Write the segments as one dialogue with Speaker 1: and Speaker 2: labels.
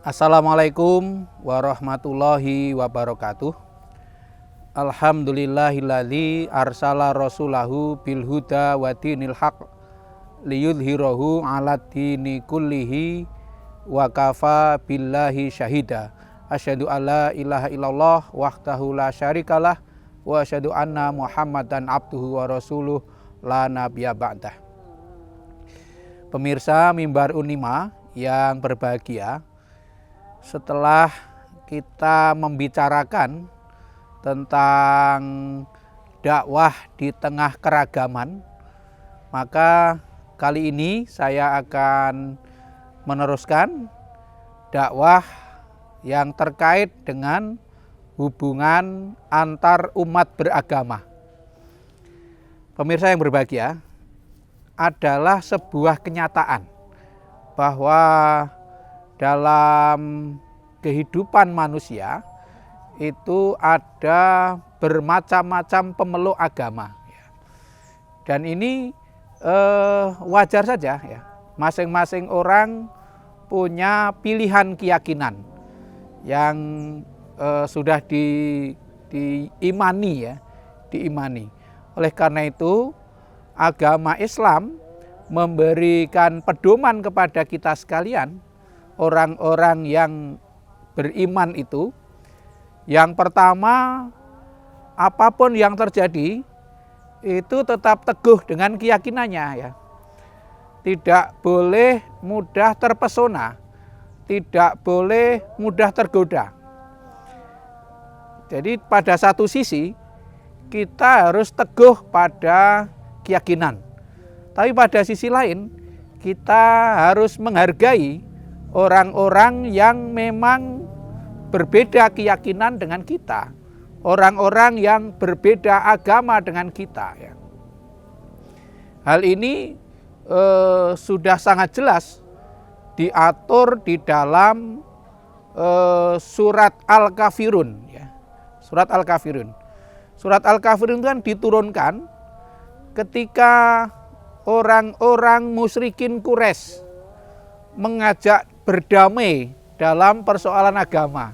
Speaker 1: Assalamualaikum warahmatullahi wabarakatuh. Alhamdulillahilladzi arsala rasulahu bil huda wa dinil haq liyudhhirahu 'alad dini kullihi wa kafa billahi syahida. Asyhadu alla ilaha illallah wahdahu la syarikalah wa asyhadu anna Muhammadan abduhu wa rasuluh la nabiyya ba'dah. Pemirsa Mimbar Unima yang berbahagia, setelah kita membicarakan tentang dakwah di tengah keragaman, maka kali ini saya akan meneruskan dakwah yang terkait dengan hubungan antar umat beragama. Pemirsa yang berbahagia, adalah sebuah kenyataan bahwa dalam kehidupan manusia itu ada bermacam-macam pemeluk agama, dan ini wajar saja ya. Masing-masing orang punya pilihan keyakinan yang sudah diimani ya, diimani. Oleh karena itu agama Islam memberikan pedoman kepada kita sekalian, orang-orang yang beriman itu. Yang pertama, apapun yang terjadi itu tetap teguh dengan keyakinannya ya. Tidak boleh mudah terpesona, tidak boleh mudah tergoda. Jadi pada satu sisi kita harus teguh pada keyakinan, tapi pada sisi lain kita harus menghargai orang-orang yang memang berbeda keyakinan dengan kita, orang-orang yang berbeda agama dengan kita ya. Hal ini sudah sangat jelas diatur di dalam surat Al-Kafirun ya. Surat Al-Kafirun. Surat Al-Kafirun kan diturunkan ketika orang-orang musyrikin Quraisy mengajak berdamai dalam persoalan agama.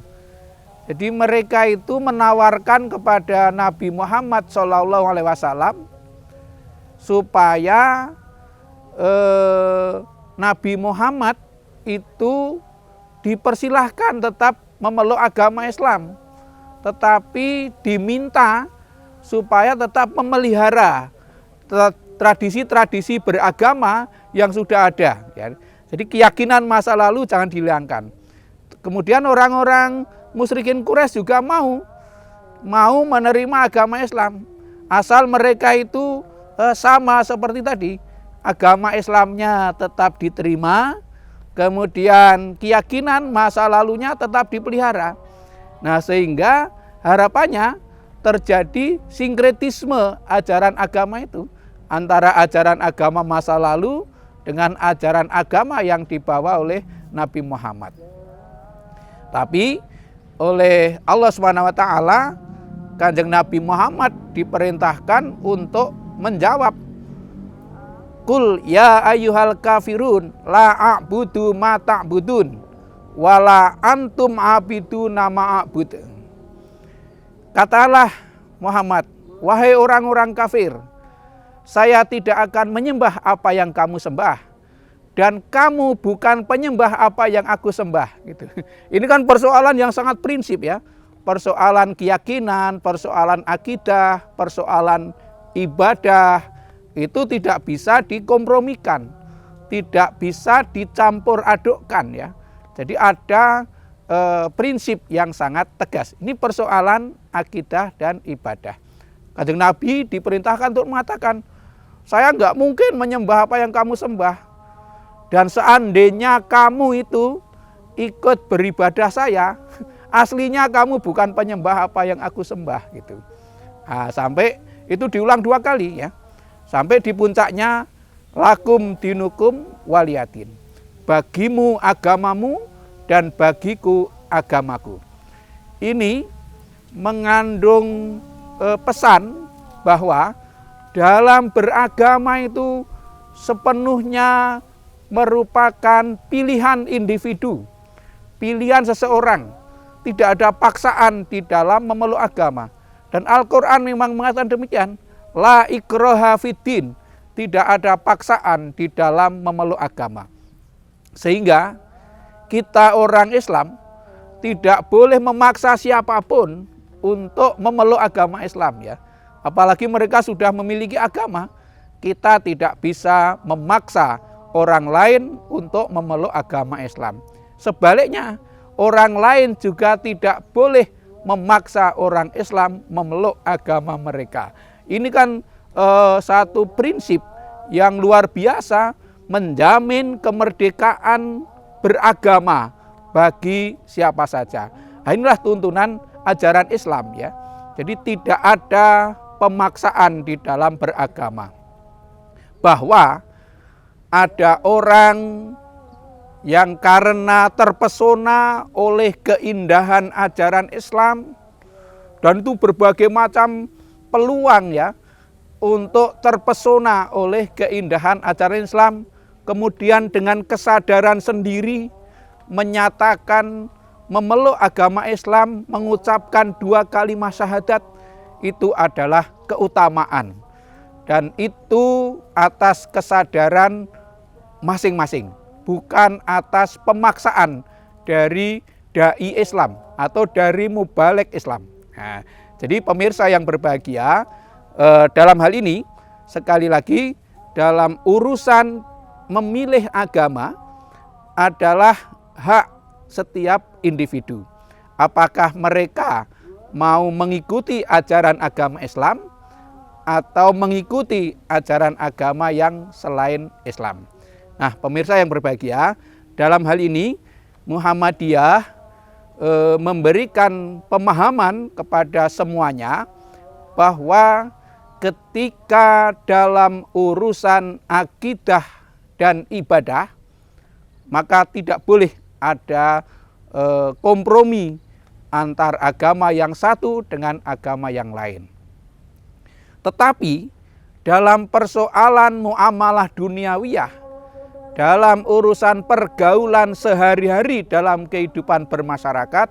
Speaker 1: Jadi mereka itu menawarkan kepada Nabi Muhammad SAW supaya Nabi Muhammad itu dipersilahkan tetap memeluk agama Islam, tetapi diminta supaya tetap memelihara tradisi-tradisi beragama yang sudah ada. Jadi keyakinan masa lalu jangan dihilangkan. Kemudian orang-orang musyrikin Quraisy juga mau menerima agama Islam, asal mereka itu sama seperti tadi, agama Islamnya tetap diterima, kemudian keyakinan masa lalunya tetap dipelihara. Nah, sehingga harapannya terjadi sinkretisme ajaran agama itu antara ajaran agama masa lalu dengan ajaran agama yang dibawa oleh Nabi Muhammad. Tapi oleh Allah SWT, Kanjeng Nabi Muhammad diperintahkan untuk menjawab, Qul ya ayyuhal kafirun la a'budu ma ta'budun wala antum abiduna ma a'bud. Katalah Muhammad, wahai orang-orang kafir, saya tidak akan menyembah apa yang kamu sembah, dan kamu bukan penyembah apa yang aku sembah. Gitu. Ini kan persoalan yang sangat prinsip ya, persoalan keyakinan, persoalan akidah, persoalan ibadah, itu tidak bisa dikompromikan, tidak bisa dicampur adukkan ya. Jadi ada prinsip yang sangat tegas. Ini persoalan akidah dan ibadah. Kanjeng Nabi diperintahkan untuk mengatakan, saya nggak mungkin menyembah apa yang kamu sembah. Dan seandainya kamu itu ikut beribadah saya, aslinya kamu bukan penyembah apa yang aku sembah gitu. Nah, sampai itu diulang 2 kali ya. Sampai di puncaknya lakum dinukum waliyatin. Bagimu agamamu dan bagiku agamaku. Ini mengandung pesan bahwa dalam beragama itu sepenuhnya merupakan pilihan individu pilihan seseorang. Tidak ada paksaan di dalam memeluk agama. Dan Al-Quran memang mengatakan demikian. La ikraha fiddin. Tidak ada paksaan di dalam memeluk agama. Sehingga kita orang Islam tidak boleh memaksa siapapun untuk memeluk agama Islam ya. Apalagi mereka sudah memiliki agama, kita tidak bisa memaksa orang lain untuk memeluk agama Islam. Sebaliknya, orang lain juga tidak boleh memaksa orang Islam memeluk agama mereka. Ini kan satu prinsip yang luar biasa menjamin kemerdekaan beragama bagi siapa saja. Nah, inilah tuntunan ajaran Islam ya. Jadi tidak ada pemaksaan di dalam beragama. Bahwa ada orang yang karena terpesona oleh keindahan ajaran Islam, dan itu berbagai macam peluang ya untuk terpesona oleh keindahan ajaran Islam, kemudian dengan kesadaran sendiri menyatakan memeluk agama Islam, mengucapkan 2 kalimat syahadat, itu adalah keutamaan. Dan itu atas kesadaran masing-masing, bukan atas pemaksaan dari dai Islam atau dari mubalik Islam. Nah, jadi pemirsa yang berbahagia, dalam hal ini sekali lagi dalam urusan memilih agama adalah hak setiap individu. Apakah mereka mau mengikuti ajaran agama Islam atau mengikuti ajaran agama yang selain Islam. Nah, pemirsa yang berbahagia, dalam hal ini Muhammadiyah memberikan pemahaman kepada semuanya bahwa ketika dalam urusan akidah dan ibadah, maka tidak boleh ada kompromi antar agama yang satu dengan agama yang lain. Tetapi dalam persoalan muamalah duniawiyah, dalam urusan pergaulan sehari-hari dalam kehidupan bermasyarakat,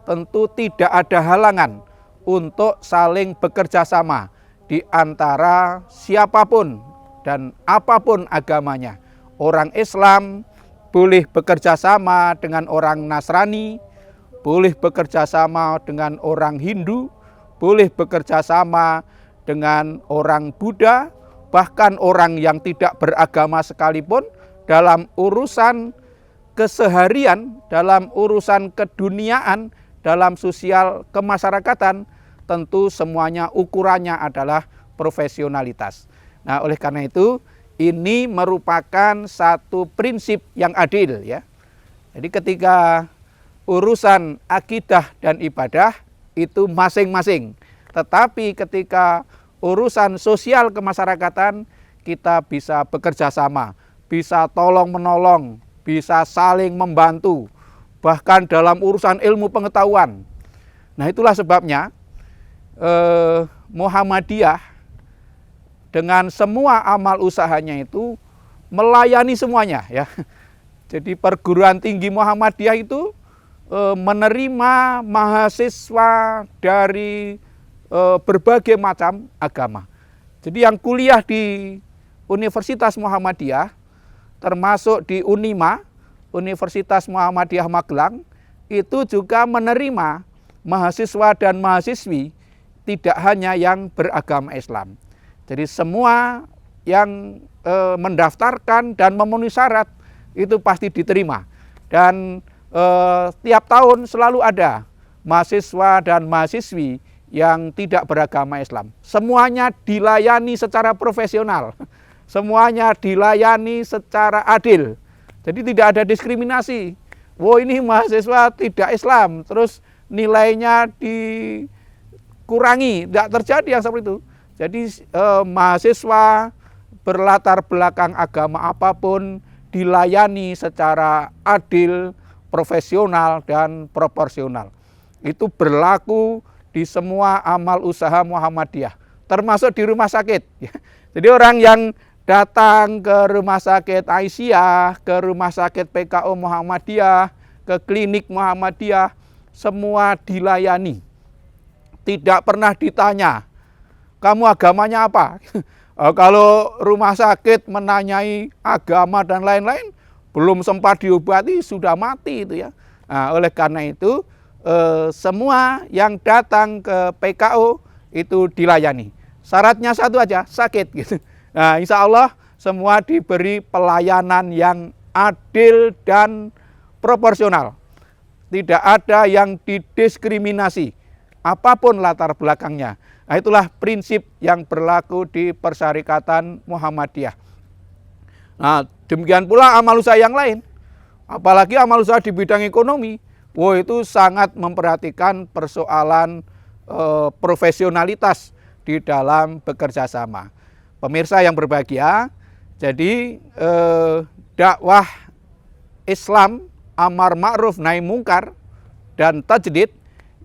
Speaker 1: tentu tidak ada halangan untuk saling bekerja sama di antara siapapun dan apapun agamanya. Orang Islam boleh bekerja sama dengan orang Nasrani, boleh bekerja sama dengan orang Hindu, boleh bekerja sama dengan orang Buddha, bahkan orang yang tidak beragama sekalipun, dalam urusan keseharian, dalam urusan keduniaan, dalam sosial kemasyarakatan, tentu semuanya ukurannya adalah profesionalitas. Nah, oleh karena itu, ini merupakan satu prinsip yang adil ya. Jadi ketika urusan akidah dan ibadah itu masing-masing. Tetapi ketika urusan sosial kemasyarakatan, kita bisa bekerja sama, bisa tolong-menolong, bisa saling membantu, bahkan dalam urusan ilmu pengetahuan. Nah, itulah sebabnya Muhammadiyah dengan semua amal usahanya itu melayani semuanya ya. Jadi perguruan tinggi Muhammadiyah itu menerima mahasiswa dari berbagai macam agama. Jadi yang kuliah di Universitas Muhammadiyah, termasuk di Unima, Universitas Muhammadiyah Magelang, itu juga menerima mahasiswa dan mahasiswi tidak hanya yang beragama Islam. Jadi semua yang mendaftarkan dan memenuhi syarat itu pasti diterima. Dan tiap tahun selalu ada mahasiswa dan mahasiswi yang tidak beragama Islam. Semuanya dilayani secara profesional. Semuanya dilayani secara adil. Jadi tidak ada diskriminasi. Wah, ini mahasiswa tidak Islam, terus nilainya dikurangi. Tidak terjadi yang seperti itu. Jadi mahasiswa berlatar belakang agama apapun dilayani secara adil, profesional, dan proporsional. Itu berlaku di semua amal usaha Muhammadiyah, termasuk di rumah sakit. Jadi orang yang datang ke rumah sakit Aisyah, ke rumah sakit PKU Muhammadiyah, ke klinik Muhammadiyah, semua dilayani. Tidak pernah ditanya, kamu agamanya apa? Kalau rumah sakit menanyai agama dan lain-lain, belum sempat diobati sudah mati itu ya. Nah, oleh karena itu semua yang datang ke PKO itu dilayani. Syaratnya satu aja, sakit gitu. Nah, insya Allah semua diberi pelayanan yang adil dan proporsional. Tidak ada yang didiskriminasi, apapun latar belakangnya. Nah, itulah prinsip yang berlaku di Persyarikatan Muhammadiyah. Nah, demikian pula amal usaha yang lain. Apalagi amal usaha di bidang ekonomi. Wah, itu sangat memperhatikan persoalan profesionalitas di dalam bekerja sama. Pemirsa yang berbahagia, jadi dakwah Islam, amar ma'ruf nahi mungkar dan tajdid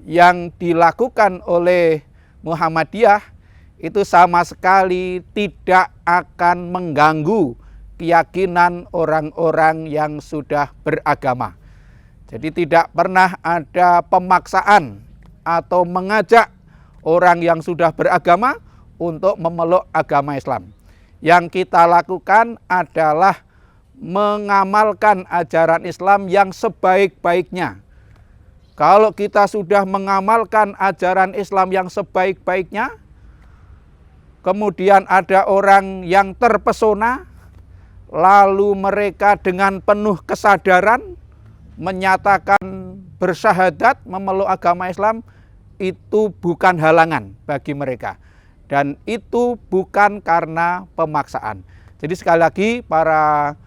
Speaker 1: yang dilakukan oleh Muhammadiyah itu sama sekali tidak akan mengganggu keyakinan orang-orang yang sudah beragama. Jadi tidak pernah ada pemaksaan atau mengajak orang yang sudah beragama untuk memeluk agama Islam. Yang kita lakukan adalah mengamalkan ajaran Islam yang sebaik-baiknya. Kalau kita sudah mengamalkan ajaran Islam yang sebaik-baiknya, kemudian ada orang yang terpesona, lalu mereka dengan penuh kesadaran menyatakan bersyahadat memeluk agama Islam, itu bukan halangan bagi mereka. Dan itu bukan karena pemaksaan. Jadi sekali lagi para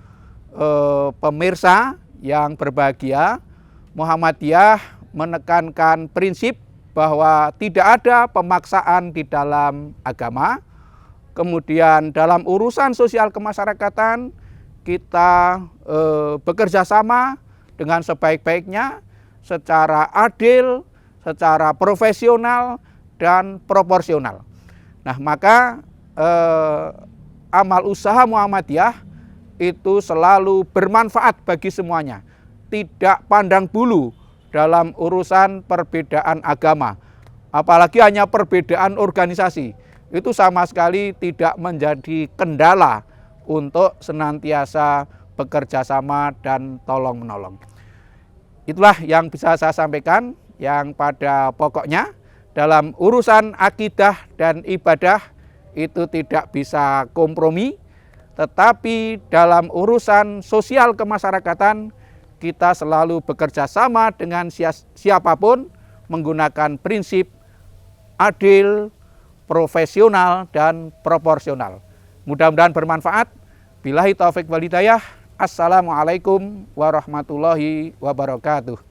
Speaker 1: pemirsa yang berbahagia, Muhammadiyah menekankan prinsip bahwa tidak ada pemaksaan di dalam agama. Kemudian dalam urusan sosial kemasyarakatan kita bekerja sama dengan sebaik-baiknya, secara adil, secara profesional dan proporsional. Nah, maka amal usaha Muhammadiyah itu selalu bermanfaat bagi semuanya, tidak pandang bulu dalam urusan perbedaan agama, apalagi hanya perbedaan organisasi. Itu sama sekali tidak menjadi kendala untuk senantiasa bekerja sama dan tolong menolong. Itulah yang bisa saya sampaikan, yang pada pokoknya dalam urusan akidah dan ibadah itu tidak bisa kompromi, tetapi dalam urusan sosial kemasyarakatan kita selalu bekerja sama dengan siapapun menggunakan prinsip adil, profesional, dan proporsional. Mudah-mudahan bermanfaat. Billahi taufik wal hidayah. Assalamualaikum warahmatullahi wabarakatuh.